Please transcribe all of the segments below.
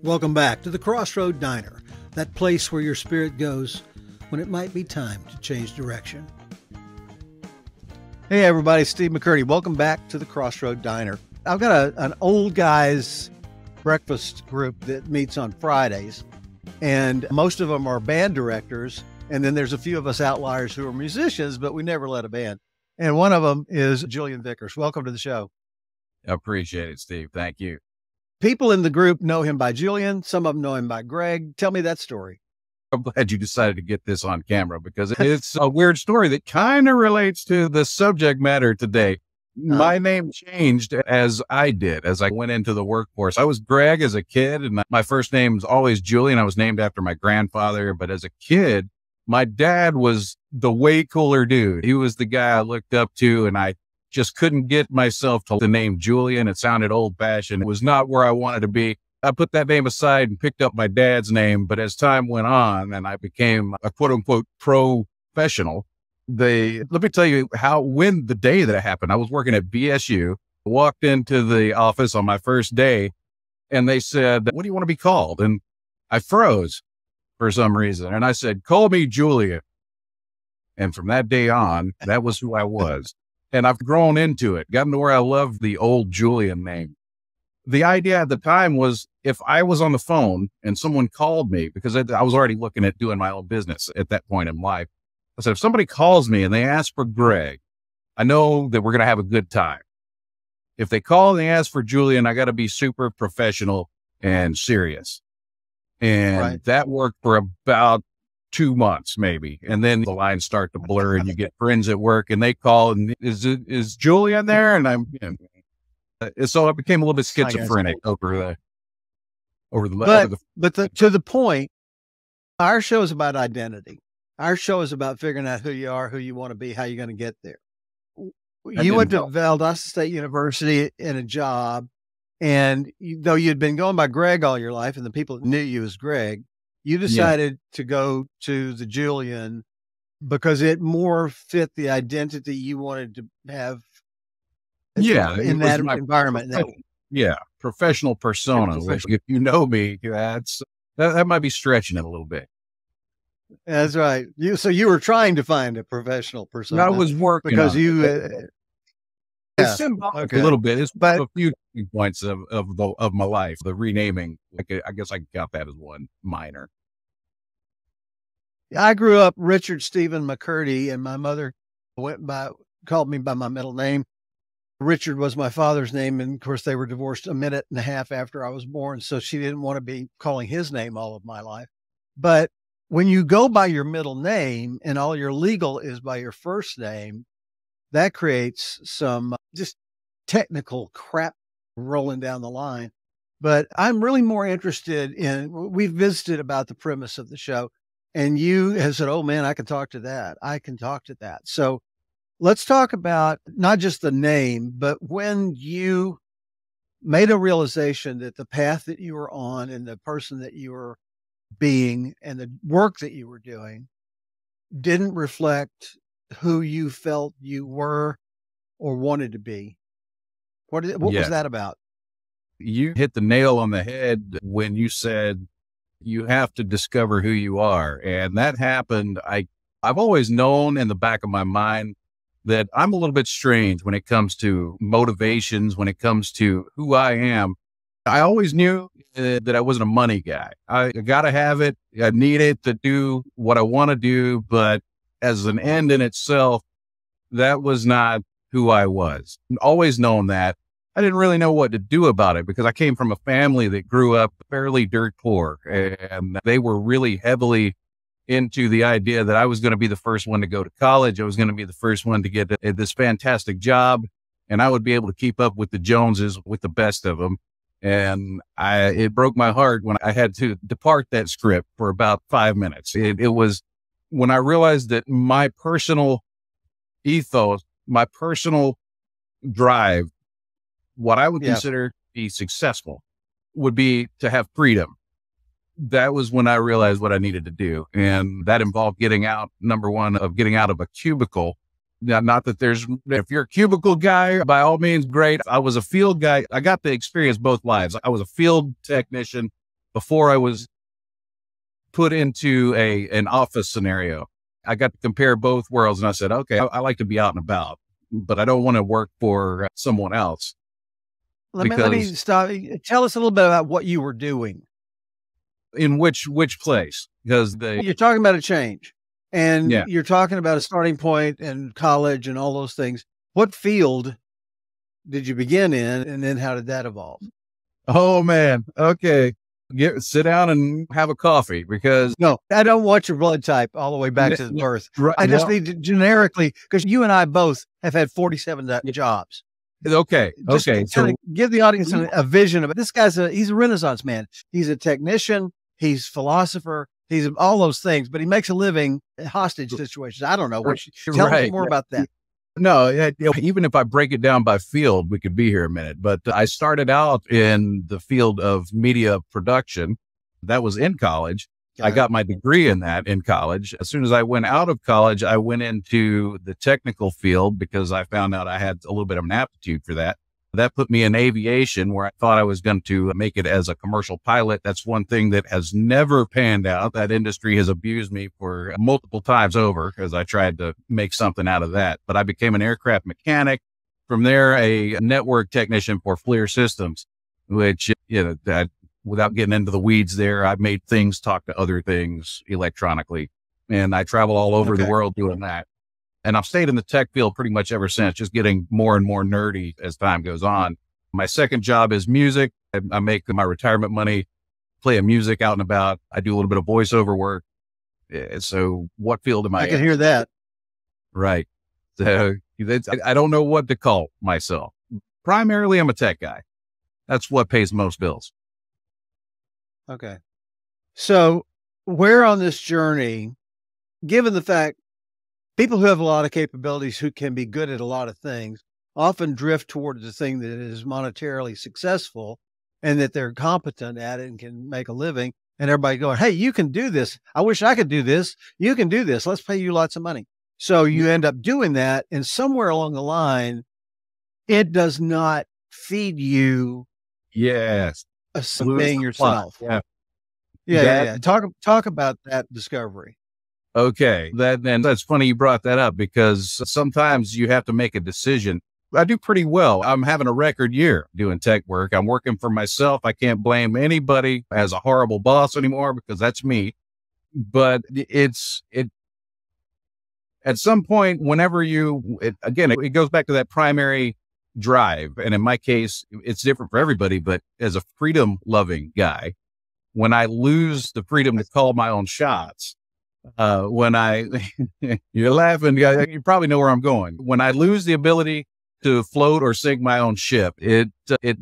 Welcome back to the Crossroad Diner, that place where your spirit goes when it might be time to change direction. Hey everybody, Steve McCurdy. Welcome back to the Crossroad Diner. I've got an old guys breakfast group that meets on Fridays, and most of them are band directors, and then there's a few of us outliers who are musicians, but we never led a band. And one of them is Julian Vickers. Welcome to the show. I appreciate it, Steve. Thank you. People in the group know him by Julian. Some of them know him by Greg. Tell me that story. I'm glad you decided to get this on camera because it's a weird story that kind of relates to the subject matter today. My name changed as I went into the workforce. I was Greg as a kid, and my first name was always Julian. I was named after my grandfather, but as a kid, my dad was the way cooler dude. He was the guy I looked up to, and I just couldn't get myself to the name Julian. It sounded old-fashioned. It was not where I wanted to be. I put that name aside and picked up my dad's name, but as time went on and I became a quote-unquote professional, let me tell you when the day that it happened, I was working at BSU, walked into the office on my first day, and they said, "What do you want to be called?" And I froze for some reason. And I said, "Call me Julian." And from that day on, that was who I was. And I've grown into it, gotten to where I love the old Julian name. The idea at the time was if I was on the phone and someone called me, because I was already looking at doing my own business at that point in life. I said, if somebody calls me and they ask for Greg, I know that we're going to have a good time. If they call and they ask for Julian, I got to be super professional and serious. And that worked for about 2 months, maybe. And then the lines start to blur and you get friends at work and they call and is Julian there? And so I became a little bit schizophrenic to the point, our show is about identity. Our show is about figuring out who you are, who you want to be, how you're going to get there. You went to Valdosta State University in a job, and though you'd been going by Greg all your life and the people knew you as Greg, you decided to go to the Julian because it more fit the identity you wanted to have. In that environment. Professional persona, which if you know me, that might be stretching it a little bit. That's right. So you were trying to find a professional persona. I was working because it's symbolic a little bit. It's a few points of my life. The renaming, I guess I got that as one minor. I grew up Richard Stephen McCurdy, and my mother called me by my middle name. Richard was my father's name, and of course they were divorced a minute and a half after I was born, so she didn't want to be calling his name all of my life. But when you go by your middle name and all your legal is by your first name, that creates some just technical crap rolling down the line. But I'm really more interested we've visited about the premise of the show, and you have said, oh man, I can talk to that. I can talk to that. So let's talk about not just the name, but when you made a realization that the path that you were on and the person that you were being and the work that you were doing didn't reflect who you felt you were or wanted to be. What was that about? You hit the nail on the head when you said you have to discover who you are. And that happened. I've always known in the back of my mind that I'm a little bit strange when it comes to motivations, when it comes to who I am. I always knew that I wasn't a money guy. I got to have it. I need it to do what I want to do. But as an end in itself, that was not who I was. Always known that. I didn't really know what to do about it because I came from a family that grew up fairly dirt poor, and they were really heavily into the idea that I was going to be the first one to go to college. I was going to be the first one to get this fantastic job, and I would be able to keep up with the Joneses, with the best of them. And it broke my heart when I had to depart that script for about 5 minutes. It was when I realized that my personal ethos, my personal drive, what I would consider to be successful would be to have freedom. That was when I realized what I needed to do. And that involved getting out, number one, of getting out of a cubicle. Now, not that if you're a cubicle guy, by all means, great. I was a field guy. I got to experience both lives. I was a field technician before I was put into an office scenario. I got to compare both worlds, and I said, okay, I like to be out and about, but I don't want to work for someone else. Let me stop. Tell us a little bit about what you were doing. In which place? Because you're talking about a change, and yeah. you're talking about a starting point and college and all those things. What field did you begin in, and then how did that evolve? Oh man. Okay. Sit down and have a coffee, because no, I don't want your blood type all the way back to the birth. Right, I just need to generically, because you and I both have had 47 jobs. Okay. Just okay. So give the audience a vision of it. This guy's he's a Renaissance man. He's a technician. He's philosopher. He's all those things, but he makes a living in hostage situations. I don't know. Tell us more about that. No, even if I break it down by field, we could be here a minute. But I started out in the field of media production. That was in college. I got my degree in that in college. As soon as I went out of college, I went into the technical field because I found out I had a little bit of an aptitude for that. That put me in aviation, where I thought I was going to make it as a commercial pilot. That's one thing that has never panned out. That industry has abused me for multiple times over because I tried to make something out of that. But I became an aircraft mechanic. From there, a network technician for FLIR systems, which, that without getting into the weeds there, I made things talk to other things electronically. And I travel all over the world doing that. And I've stayed in the tech field pretty much ever since, just getting more and more nerdy as time goes on. My second job is music. I make my retirement money playing music out and about. I do a little bit of voiceover work. So what field am I in? I can hear that. Right. So I don't know what to call myself. Primarily, I'm a tech guy. That's what pays most bills. Okay. So where on this journey, given the fact people who have a lot of capabilities, who can be good at a lot of things, often drift towards the thing that is monetarily successful and that they're competent at it and can make a living. And everybody going, hey, you can do this. I wish I could do this. You can do this. Let's pay you lots of money. So you end up doing that. And somewhere along the line, it does not feed you. Yes. Being yourself. Yeah. Talk about that discovery. Okay. That's funny you brought that up, because sometimes you have to make a decision. I do pretty well. I'm having a record year doing tech work. I'm working for myself. I can't blame anybody as a horrible boss anymore, because that's me. But at some point, whenever it goes back to that primary drive. And in my case, it's different for everybody, but as a freedom loving guy, when I lose the freedom to call my own shots, you're laughing, you probably know where I'm going. When I lose the ability to float or sink my own ship, it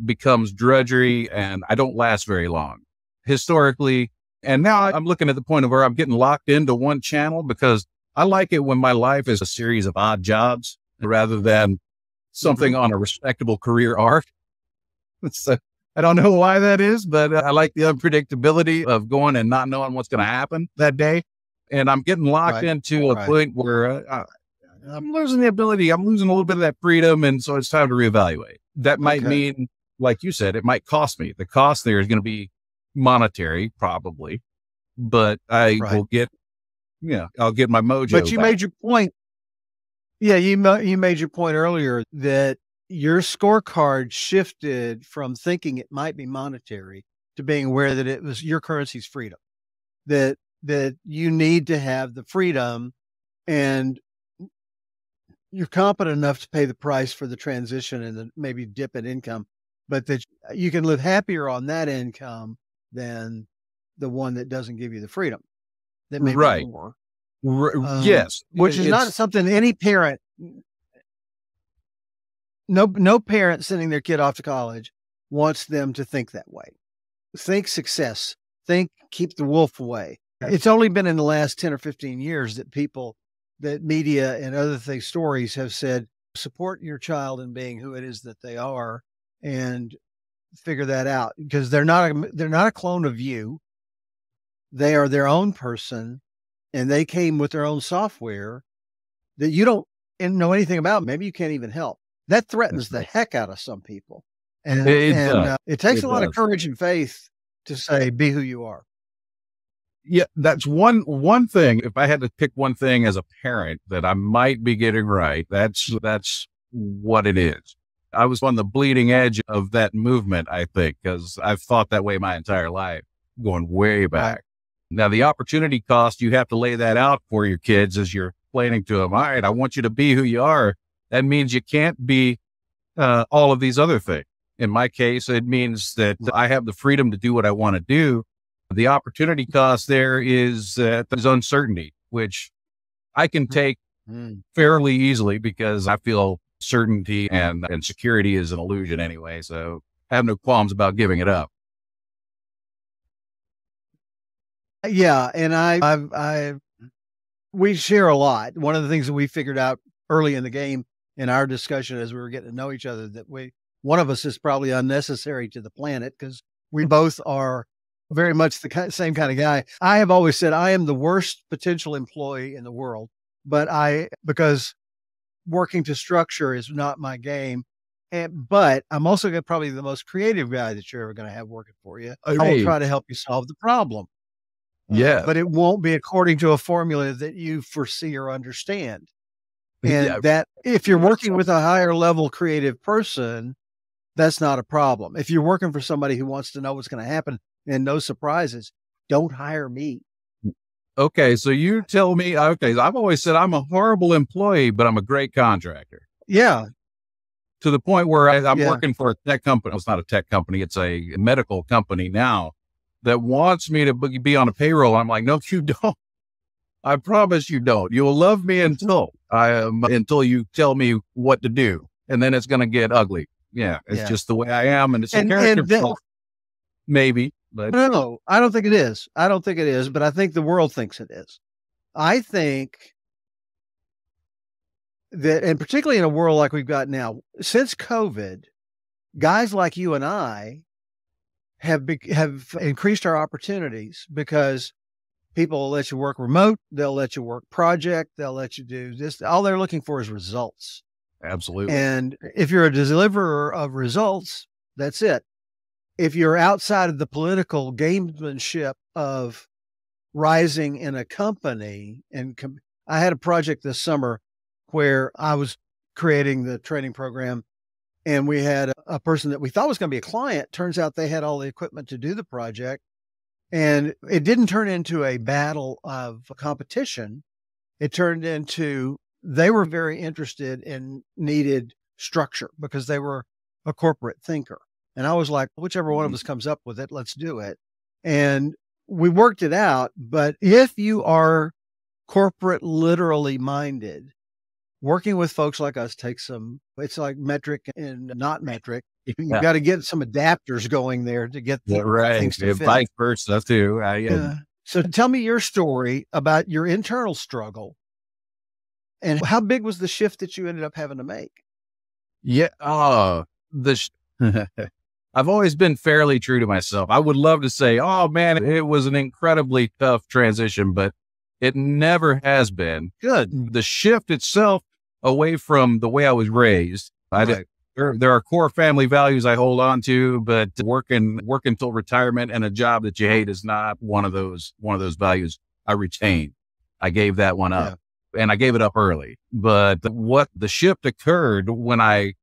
becomes drudgery, and I don't last very long historically. And now I'm looking at the point of where I'm getting locked into one channel, because I like it when my life is a series of odd jobs rather than something on a respectable career arc. So I don't know why that is, but I like the unpredictability of going and not knowing what's going to happen that day. And I'm getting locked into a point where I'm losing the ability. I'm losing a little bit of that freedom. And so it's time to reevaluate. That might mean, like you said, it might cost me. The cost there is going to be monetary, probably, but I will get, I'll get my mojo. But you made your point. Yeah. You made your point earlier that your scorecard shifted from thinking it might be monetary to being aware that it was your currency's freedom, that you need to have the freedom, and you're competent enough to pay the price for the transition and the maybe dip in income, but that you can live happier on that income than the one that doesn't give you the freedom. That may be more. Yes. Which is not something any parent, no parent sending their kid off to college wants them to think that way. Think success. Think keep the wolf away. It's only been in the last 10 or 15 years that media and other stories have said, support your child in being who it is that they are and figure that out, because they're not a clone of you. They are their own person, and they came with their own software that you don't know anything about. Maybe you can't even help. That threatens the heck out of some people. And it takes a lot of courage and faith to say, be who you are. Yeah, that's one thing. If I had to pick one thing as a parent that I might be getting right, that's what it is. I was on the bleeding edge of that movement, I think, because I've thought that way my entire life, going way back. Right. Now, the opportunity cost, you have to lay that out for your kids as you're explaining to them, all right, I want you to be who you are. That means you can't be all of these other things. In my case, it means that I have the freedom to do what I want to do. The opportunity cost there is there's uncertainty, which I can take fairly easily because I feel certainty and security is an illusion anyway. So I have no qualms about giving it up. Yeah. And we share a lot. One of the things that we figured out early in the game in our discussion as we were getting to know each other, that one of us is probably unnecessary to the planet because we both are very much the same kind of guy. I have always said I am the worst potential employee in the world, because working to structure is not my game. But I'm also probably the most creative guy that you're ever going to have working for you. I will try to help you solve the problem. Yeah. But it won't be according to a formula that you foresee or understand. And that if you're working with a higher level creative person, that's not a problem. If you're working for somebody who wants to know what's going to happen and no surprises, don't hire me. Okay. So you tell me, okay, I've always said I'm a horrible employee, but I'm a great contractor. Yeah. To the point where I'm working for a tech company. It's not a tech company. It's a medical company now that wants me to be on a payroll. I'm like, no, you don't. I promise you don't. You will love me until you tell me what to do. And then it's going to get ugly. Yeah. It's just the way I am. And it's a character flaw. Maybe, but no, I don't think it is. I don't think it is, but I think the world thinks it is. I think that, and particularly in a world like we've got now, since COVID, guys like you and I have increased our opportunities because people will let you work remote. They'll let you work project. They'll let you do this. All they're looking for is results. Absolutely. And if you're a deliverer of results, that's it. If you're outside of the political gamesmanship of rising in a company, and I had a project this summer where I was creating the training program, and we had a person that we thought was going to be a client. Turns out they had all the equipment to do the project, and it didn't turn into a battle of competition. It turned into, they were very interested and needed structure because they were a corporate thinker. And I was like, whichever one of us comes up with it, let's do it. And we worked it out. But if you are corporate literally minded, working with folks like us takes it's like metric and not metric. You've got to get some adapters going there to get things to fit. Vice versa too. So tell me your story about your internal struggle and how big was the shift that you ended up having to make? Yeah. I've always been fairly true to myself. I would love to say, oh man, it was an incredibly tough transition, but it never has been. Good. The shift itself away from the way I was raised. There are core family values I hold on to, but working till retirement and a job that you hate is not one of those values I retain. I gave that one up and I gave it up early. But what the shift occurred when I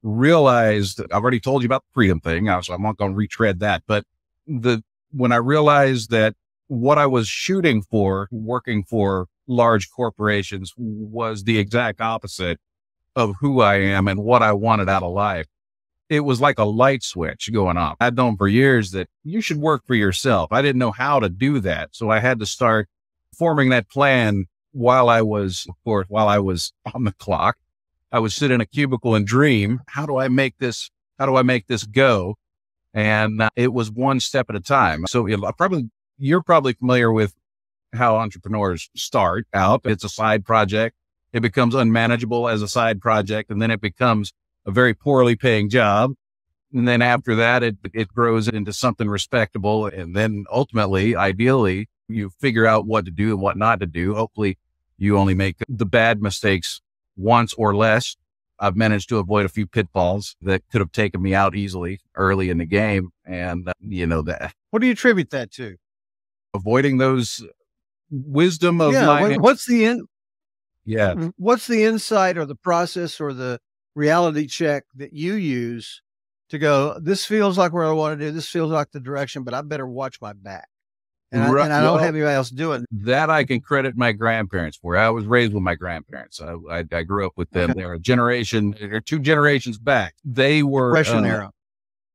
realized, I've already told you about the freedom thing, so I'm not going to retread that. But when I realized that what I was shooting for, working for large corporations, was the exact opposite of who I am and what I wanted out of life, it was like a light switch going off. I'd known for years that you should work for yourself. I didn't know how to do that. So I had to start forming that plan while I was on the clock. I would sit in a cubicle and dream, how do I make this go? And it was one step at a time. So you're probably familiar with how entrepreneurs start out. It's a side project. It becomes unmanageable as a side project. And then it becomes a very poorly paying job. And then after that, it grows into something respectable. And then ultimately, ideally, you figure out what to do and what not to do. Hopefully you only make the bad mistakes once or less. I've managed to avoid a few pitfalls that could have taken me out easily early in the game. And, What do you attribute that to? Avoiding those wisdom of Yeah. my, yeah. What's the insight or the process or the reality check that you use to go, this feels like where I want to do, this feels like the direction, but I better watch my back. And I don't have anybody else doing it. That I can credit my grandparents for. I was raised with my grandparents. I grew up with them. Okay. They're 2 generations back. They were Depression era.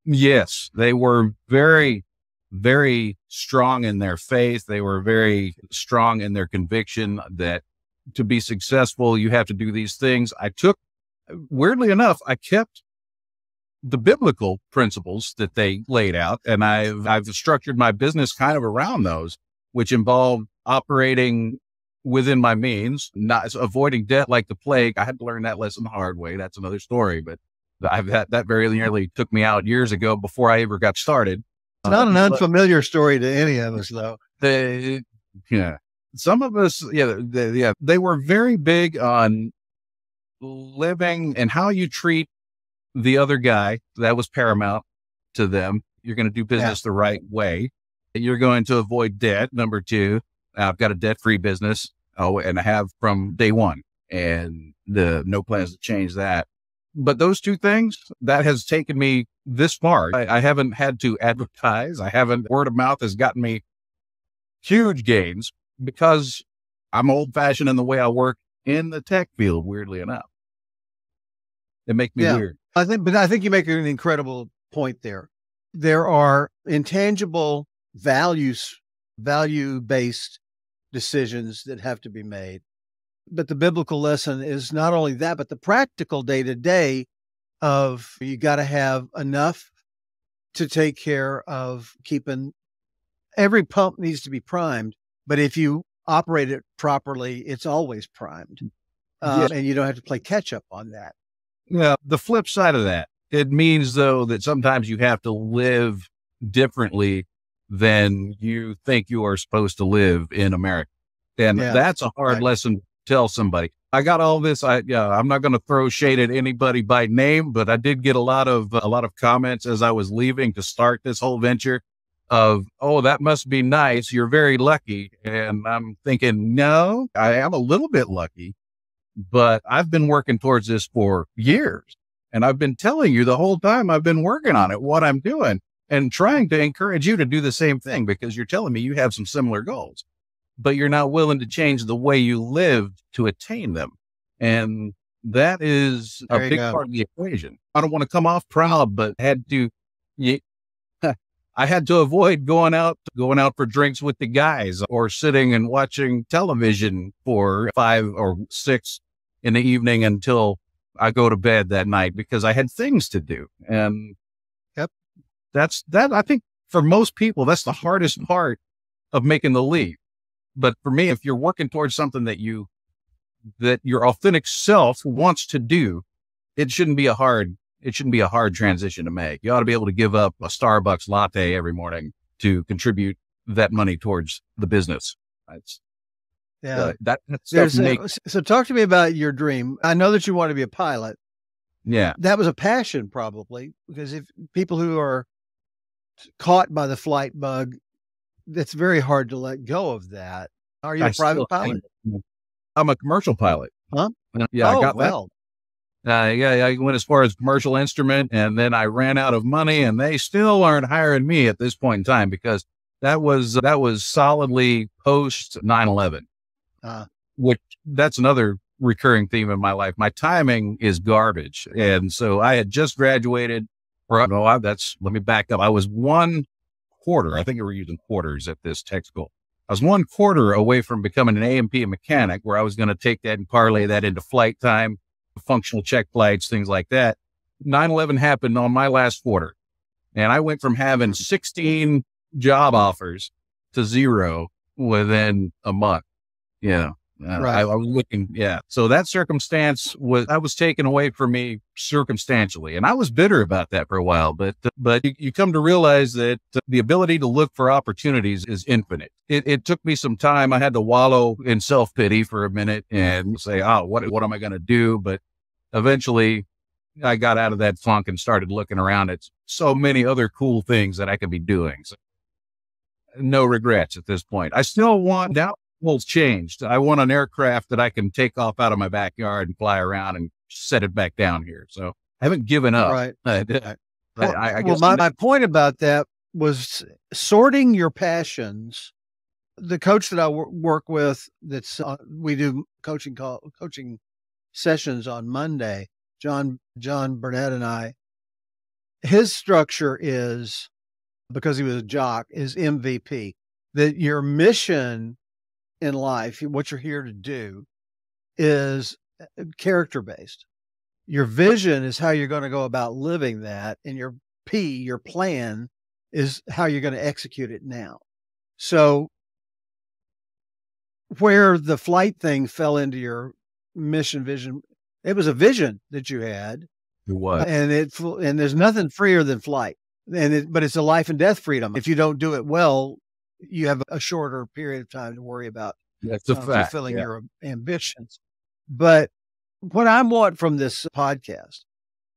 Yes, they were very, very strong in their faith. They were very strong in their conviction that to be successful, you have to do these things. Weirdly enough, I kept the biblical principles that they laid out, and I've structured my business kind of around those, which involve operating within my means, not avoiding debt like the plague. I had to learn that lesson the hard way. That's another story, but that very nearly took me out years ago before I ever got started. It's not an unfamiliar story to any of us, though. Some of us, they were very big on living and how you treat the other guy. That was paramount to them. You're going to do business the right way. You're going to avoid debt. Number 2, I've got a debt-free business. And I have from day one, and no plans to change that. But those 2 things, that has taken me this far. I haven't had to advertise. Word of mouth has gotten me huge gains because I'm old-fashioned in the way I work in the tech field, weirdly enough. It makes me weird. I think you make an incredible point there. There are intangible value-based decisions that have to be made. But the biblical lesson is not only that, but the practical day-to-day of you got to have enough to take care of keeping every pump needs to be primed. But if you operate it properly, it's always primed. And you don't have to play catch up on that. Yeah. The flip side of that, it means though that sometimes you have to live differently than you think you are supposed to live in America. And that's a hard lesson to tell somebody. I got all this. I'm not going to throw shade at anybody by name, but I did get a lot of comments as I was leaving to start this whole venture of, oh, that must be nice. You're very lucky. And I'm thinking, no, I am a little bit lucky, but I've been working towards this for years. And I've been telling you the whole time I've been working on it, what I'm doing, and trying to encourage you to do the same thing, because you're telling me you have some similar goals, but you're not willing to change the way you live to attain them. And that is a big part of the equation. I don't want to come off proud, but I had to avoid going out for drinks with the guys, or sitting and watching television for 5 or 6 in the evening until I go to bed that night, because I had things to do. And I think for most people, that's the hardest part of making the leap. But for me, if you're working towards something that your authentic self wants to do, it shouldn't be a hard transition to make. You ought to be able to give up a Starbucks latte every morning to contribute that money towards the business. So talk to me about your dream. I know that you want to be a pilot. Yeah. That was a passion, probably, because if people who are caught by the flight bug, that's very hard to let go of that. Are you a private pilot? I'm a commercial pilot. Huh? Yeah. I got that. I went as far as commercial instrument, and then I ran out of money, and they still aren't hiring me at this point in time, because that was solidly post 9/11, which that's another recurring theme in my life. My timing is garbage. And so I had just graduated, let me back up. I was 1/4. I think we were using quarters at this tech school. I was 1/4 away from becoming an A&P mechanic, where I was going to take that and parlay that into flight time, functional check flights, things like that. 9/11 happened on my last quarter, and I went from having 16 job offers to 0 within a month. Yeah. Right. I was looking. Yeah. So that circumstance was taken away from me circumstantially. And I was bitter about that for a while, but you come to realize that the ability to look for opportunities is infinite. It took me some time. I had to wallow in self-pity for a minute and say, what am I going to do? But eventually I got out of that funk and started looking around at so many other cool things that I could be doing. So no regrets at this point. I still want that rules changed. I want an aircraft that I can take off out of my backyard and fly around and set it back down here. So I haven't given up. Right. I Well, guess my point about that was sorting your passions. The coach that I work with, we do coaching sessions on Monday. John Burnett and I, his structure is, because he was a jock, is MVP. That your mission in life, what you're here to do, is character based. Your vision is how you're going to go about living that, and your plan, is how you're going to execute it now. So where the flight thing fell into your mission vision, it was a vision that you had. It was. And there's nothing freer than flight. But it's a life and death freedom. If you don't do it well, you have a shorter period of time to worry about fulfilling your ambitions. But what I want from this podcast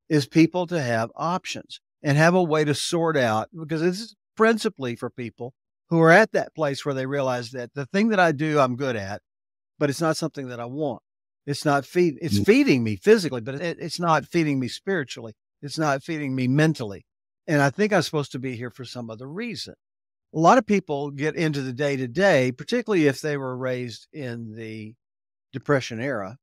is people to have options and have a way to sort out, because this is principally for people who are at that place where they realize that the thing that I do, I'm good at, but it's not something that I want. It's feeding me physically, but it's not feeding me spiritually. It's not feeding me mentally. And I think I'm supposed to be here for some other reason. A lot of people get into the day-to-day, particularly if they were raised in the Depression era,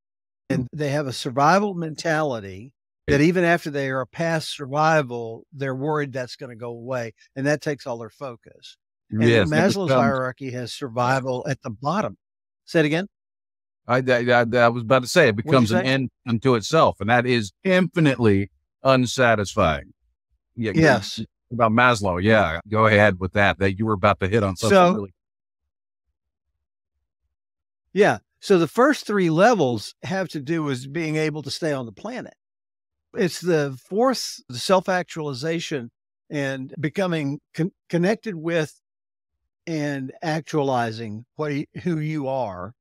and they have a survival mentality that even after they are past survival, they're worried that's going to go away. And that takes all their focus. And Maslow's hierarchy has survival at the bottom. Say it again. I was about to say, it becomes an end unto itself, and that is infinitely unsatisfying. Yeah, yes. About Maslow. Yeah. Go ahead with that you were about to hit on something. So the first three levels have to do with being able to stay on the planet. It's the fourth, the self-actualization and becoming connected with and actualizing who you are,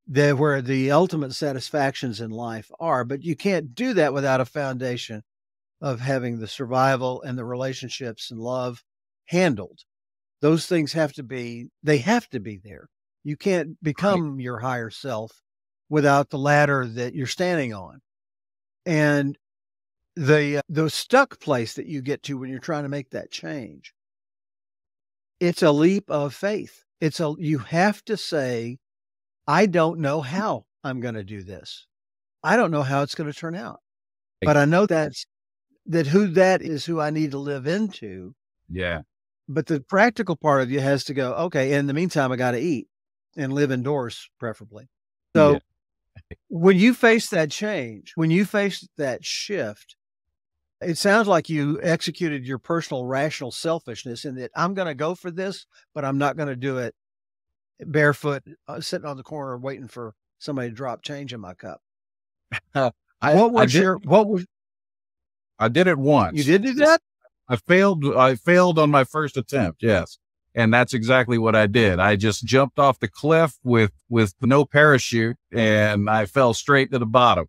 where the ultimate satisfactions in life are. But you can't do that without a foundation of having the survival and the relationships and love handled. Those things have to be there. You can't become your higher self without the ladder that you're standing on. And the stuck place that you get to when you're trying to make that change, it's a leap of faith. You have to say, I don't know how I'm going to do this. I don't know how it's going to turn out, but I know that is who I need to live into. Yeah. But the practical part of you has to go, okay, in the meantime, I got to eat and live indoors, preferably. So when you face that change, when you face that shift, it sounds like you executed your personal rational selfishness in that I'm going to go for this, but I'm not going to do it barefoot, sitting on the corner waiting for somebody to drop change in my cup. I did it once. You did do that? I failed on my first attempt. Yes. And that's exactly what I did. I just jumped off the cliff with no parachute, and I fell straight to the bottom.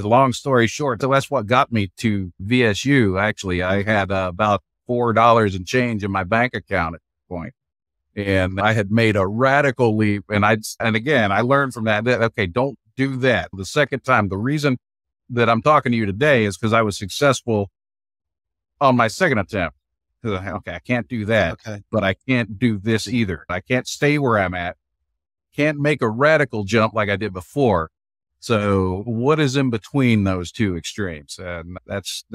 Long story short, so that's what got me to VSU. Actually, I had about $4 and change in my bank account at the point. And I had made a radical leap. And again, I learned from that, okay, don't do that. The second time, the reason that I'm talking to you today is because I was successful on my second attempt. Okay, I can't do that, but I can't do this either. I can't stay where I'm at. Can't make a radical jump like I did before. So what is in between those two extremes? And that's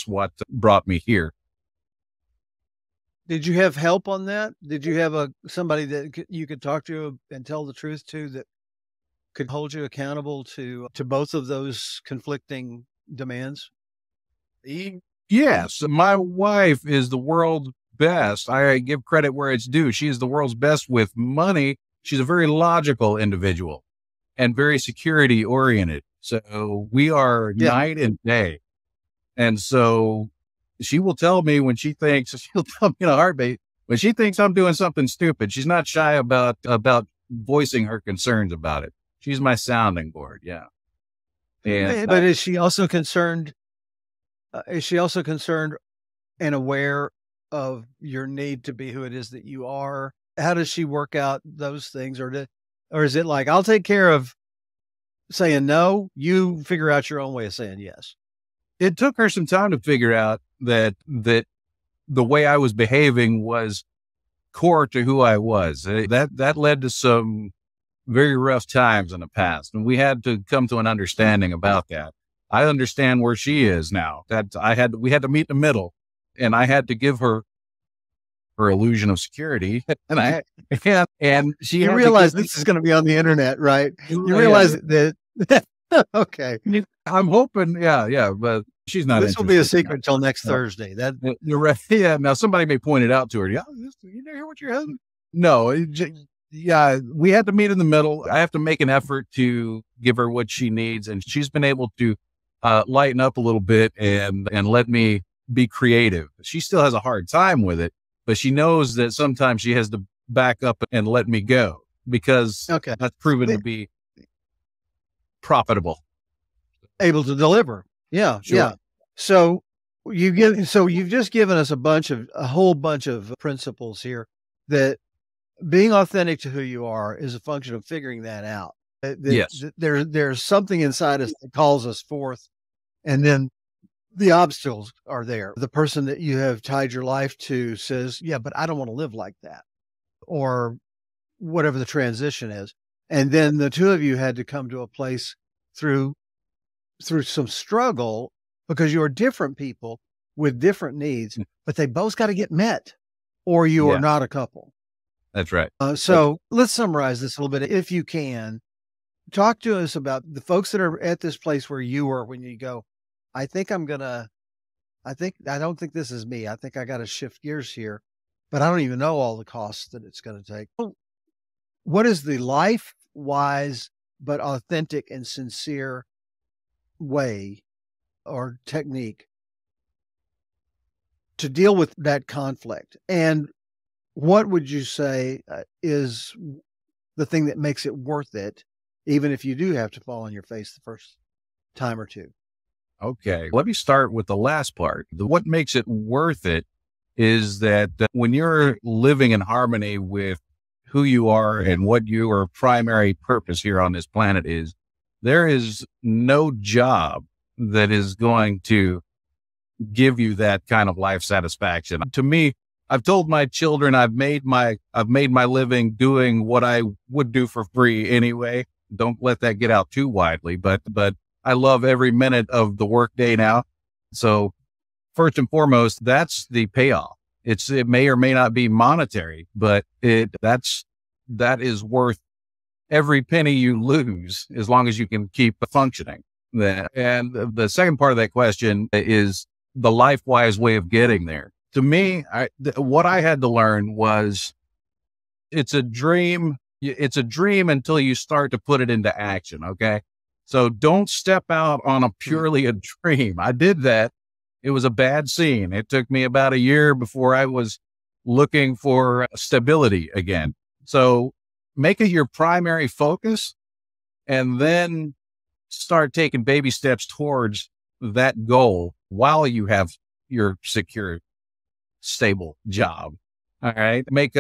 what brought me here. Did you have help on that? Did you have somebody that you could talk to and tell the truth to, that could hold you accountable to both of those conflicting demands? Yes. My wife is the world's best. I give credit where it's due. She is the world's best with money. She's a very logical individual and very security oriented. So we are night and day. And so she will tell me when she'll tell me in a heartbeat, when she thinks I'm doing something stupid. She's not shy about voicing her concerns about it. She's my sounding board. Yeah. But is she also concerned and aware of your need to be who it is that you are? How does she work out those things? Or is it like, I'll take care of saying no, you figure out your own way of saying yes? It took her some time to figure out that the way I was behaving was core to who I was. That led to some very rough times in the past, and we had to come to an understanding about that. I understand where she is now. We had to meet in the middle, and I had to give her illusion of security, and she You had realize to give this is going to be on the internet, right? You Yeah. realize that. Okay. I'm hoping, yeah, but she's not. This will be a interested in secret till next No. Thursday. That You're right. Yeah. Now somebody may point it out to her. Yeah, you never hear what your husband. No. Yeah, we had to meet in the middle. I have to make an effort to give her what she needs, and she's been able to lighten up a little bit and let me be creative. She still has a hard time with it, but she knows that sometimes she has to back up and let me go because that's proven to be profitable. able to deliver. Yeah. Sure. Yeah. So you've just given us a whole bunch of principles here that being authentic to who you are is a function of figuring that out. Yes. There's something inside us that calls us forth, and then the obstacles are there. The person that you have tied your life to says, yeah, but I don't want to live like that, or whatever the transition is. And then the two of you had to come to a place through some struggle, because you are different people with different needs, but they both got to get met, or you are not a couple. That's right. So let's summarize this a little bit. If you can, talk to us about the folks that are at this place where you were when you go, I don't think this is me. I think I got to shift gears here, but I don't even know all the costs that it's going to take. What is the life-wise but authentic and sincere way or technique to deal with that conflict? And what would you say is the thing that makes it worth it, even if you do have to fall on your face the first time or two? Okay, let me start with the last part. What makes it worth it is that when you're living in harmony with who you are and what your primary purpose here on this planet is, there is no job that is going to give you that kind of life satisfaction. To me, I've told my children I've made my living doing what I would do for free anyway. Don't let that get out too widely, but I love every minute of the workday now. So first and foremost, that's the payoff. It may or may not be monetary, but that is worth every penny you lose as long as you can keep functioning. And the second part of that question is the life-wise way of getting there. To me, what I had to learn was it's a dream. It's a dream until you start to put it into action. Okay. So don't step out on a purely a dream. I did that. It was a bad scene. It took me about a year before I was looking for stability again. So make it your primary focus and then start taking baby steps towards that goal while you have your secure, stable job. All right. Make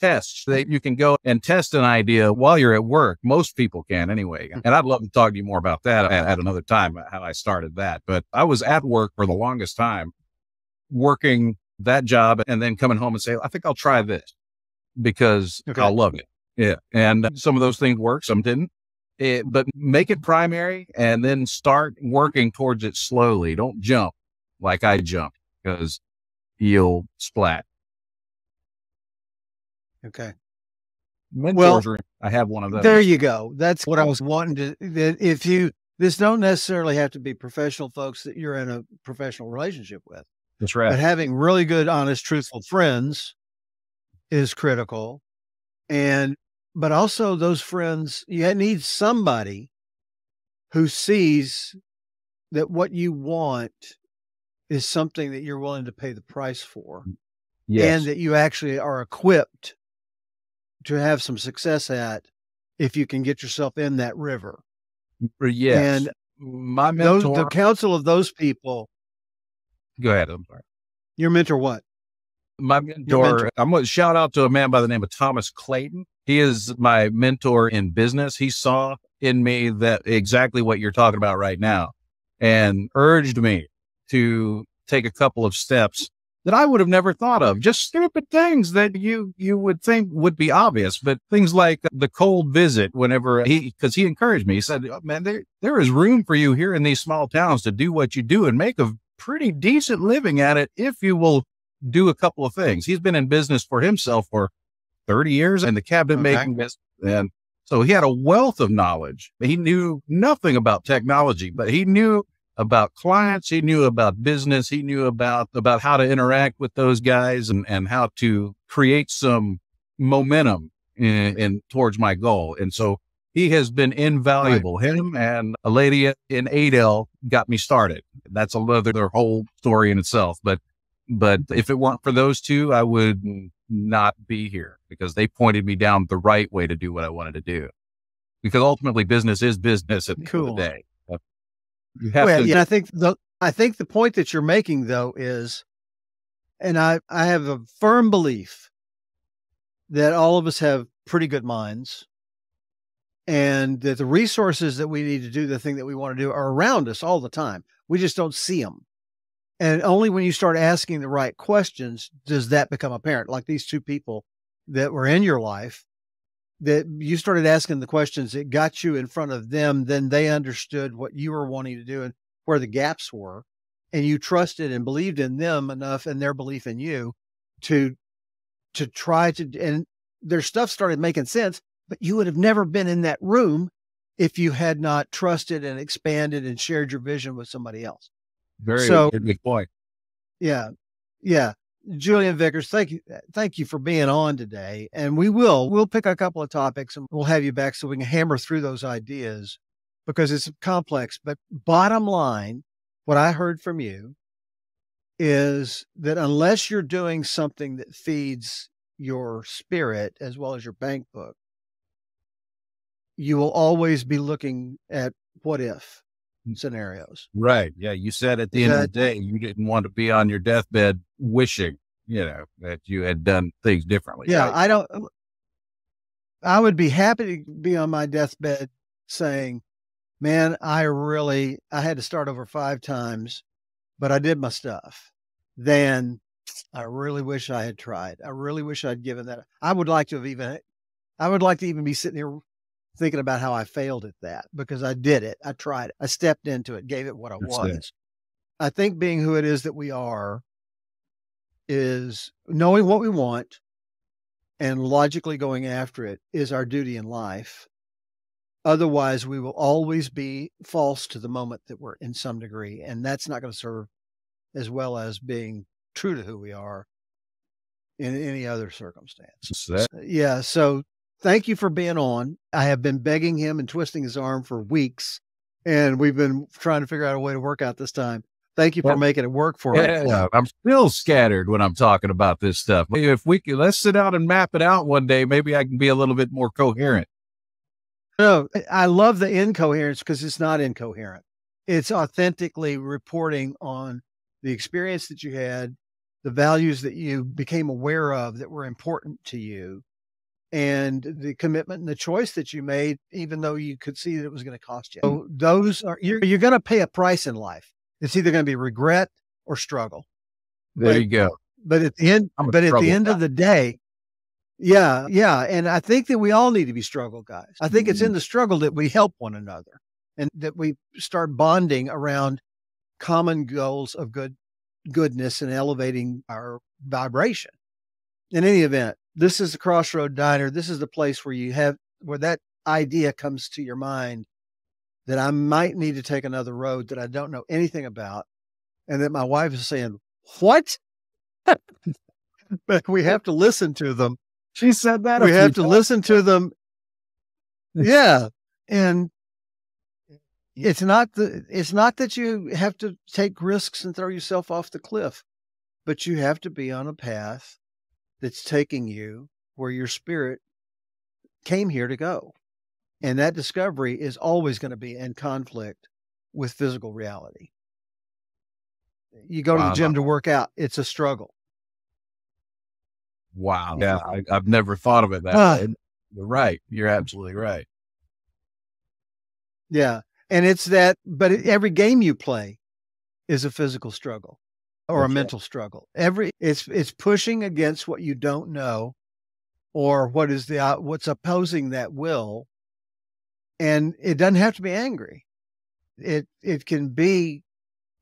tests that you can go and test an idea while you're at work. Most people can anyway. And I'd love to talk to you more about that at another time, how I started that. But I was at work for the longest time, working that job and then coming home and say, I think I'll try this because I'll love it. Yeah. And some of those things work, some didn't. But make it primary and then start working towards it slowly. Don't jump like I jumped because you'll splat. Okay. Mentors, I have one of those. There you go. That's what I was wanting to, that this don't necessarily have to be professional folks that you're in a professional relationship with. That's right. But having really good, honest, truthful friends is critical. But also those friends, you need somebody who sees that what you want is something that you're willing to pay the price for. Yes. And that you actually are equipped to have some success at if you can get yourself in that river. Yes. And my mentor, the counsel of those people. Go ahead. I'm sorry. Your mentor what? My mentor, I'm going to shout out to a man by the name of Thomas Clayton. He is my mentor in business. He saw in me that exactly what you're talking about right now and urged me to take a couple of steps that I would have never thought of. Just stupid things that you would think would be obvious, but things like the cold visit whenever because he encouraged me. He said, oh, man, there is room for you here in these small towns to do what you do and make a pretty decent living at it if you will do a couple of things. He's been in business for himself for 30 years in the cabinet making business. And so he had a wealth of knowledge. He knew nothing about technology, but he knew about clients. He knew about business. He knew about how to interact with those guys and how to create some momentum in towards my goal. And so he has been invaluable. Right. Him and a lady in Adel got me started. That's their whole story in itself. But if it weren't for those two, I would not be here because they pointed me down the right way to do what I wanted to do. Because ultimately, business is business at the end of the day. You have to. Yeah, I think the point that you're making though is, and I have a firm belief that all of us have pretty good minds, and that the resources that we need to do the thing that we want to do are around us all the time. We just don't see them. And only when you start asking the right questions does that become apparent. Like these two people that were in your life, that you started asking the questions that got you in front of them, then they understood what you were wanting to do and where the gaps were. And you trusted and believed in them enough and their belief in you to try to, and their stuff started making sense, but you would have never been in that room if you had not trusted and expanded and shared your vision with somebody else. Very big point. Yeah. Yeah. Julian Vickers, thank you for being on today. And we'll pick a couple of topics and we'll have you back so we can hammer through those ideas because it's complex. But bottom line, what I heard from you is that unless you're doing something that feeds your spirit as well as your bank book, you will always be looking at what if scenarios. Right. Yeah. You said at the end of the day, you didn't want to be on your deathbed wishing, that you had done things differently. Yeah. Right? I would be happy to be on my deathbed saying, man, I had to start over 5 times, but I did my stuff. Then I really wish I had tried. I really wish I'd given that. I would like to even be sitting here thinking about how I failed at that because I did it. I tried it. I stepped into it, gave it what I was. I think being who it is that we are is knowing what we want and logically going after it is our duty in life. Otherwise, we will always be false to the moment that we're in some degree. And that's not going to serve as well as being true to who we are in any other circumstance. Yeah. So thank you for being on. I have been begging him and twisting his arm for weeks, and we've been trying to figure out a way to work out this time. Thank you for making it work for us. Yeah, I'm still scattered when I'm talking about this stuff. If we could, let's sit down and map it out one day. Maybe I can be a little bit more coherent. No, I love the incoherence because it's not incoherent. It's authentically reporting on the experience that you had, the values that you became aware of that were important to you, and the commitment and the choice that you made, even though you could see that it was going to cost you. So those are, you're going to pay a price in life. It's either going to be regret or struggle. There you go. But at the end of the day, yeah. And I think that we all need to be struggle guys. I think it's in the struggle that we help one another and that we start bonding around common goals of goodness and elevating our vibration. In any event, this is the Crossroad Diner. This is the place where where that idea comes to your mind that I might need to take another road that I don't know anything about. And that my wife is saying, what? But we have to listen to them. She said that. We have to listen to them. Yeah. And it's not that you have to take risks and throw yourself off the cliff, but you have to be on a path that's taking you where your spirit came here to go. And that discovery is always going to be in conflict with physical reality. You go to the gym to work out. It's a struggle. Wow. Yeah, I've never thought of it that way. You're right. You're absolutely right. Yeah. And it's that, but every game you play is a physical struggle or a mental struggle. It's pushing against what you don't know or what's opposing that will. And it doesn't have to be angry. It can be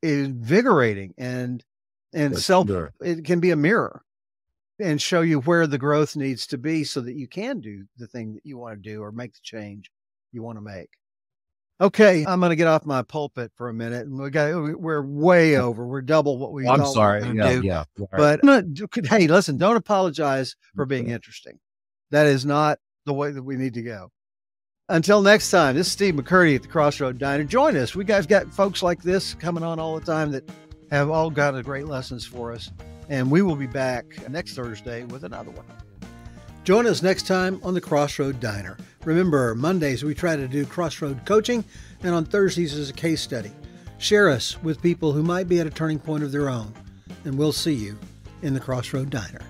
invigorating and it can be a mirror and show you where the growth needs to be so that you can do the thing that you want to do or make the change you want to make. Okay, I'm going to get off my pulpit for a minute, and we're way over. We're double what we I'm thought sorry. we were going to do. Yeah. But hey, listen, don't apologize for being interesting. That is not the way that we need to go. Until next time, this is Steve McCurdy at the Crossroad Diner. Join us. We guys got folks like this coming on all the time that have all got great lessons for us. And we will be back next Thursday with another one. Join us next time on the Crossroad Diner. Remember, Mondays we try to do Crossroad coaching, and on Thursdays is a case study. Share us with people who might be at a turning point of their own, and we'll see you in the Crossroad Diner.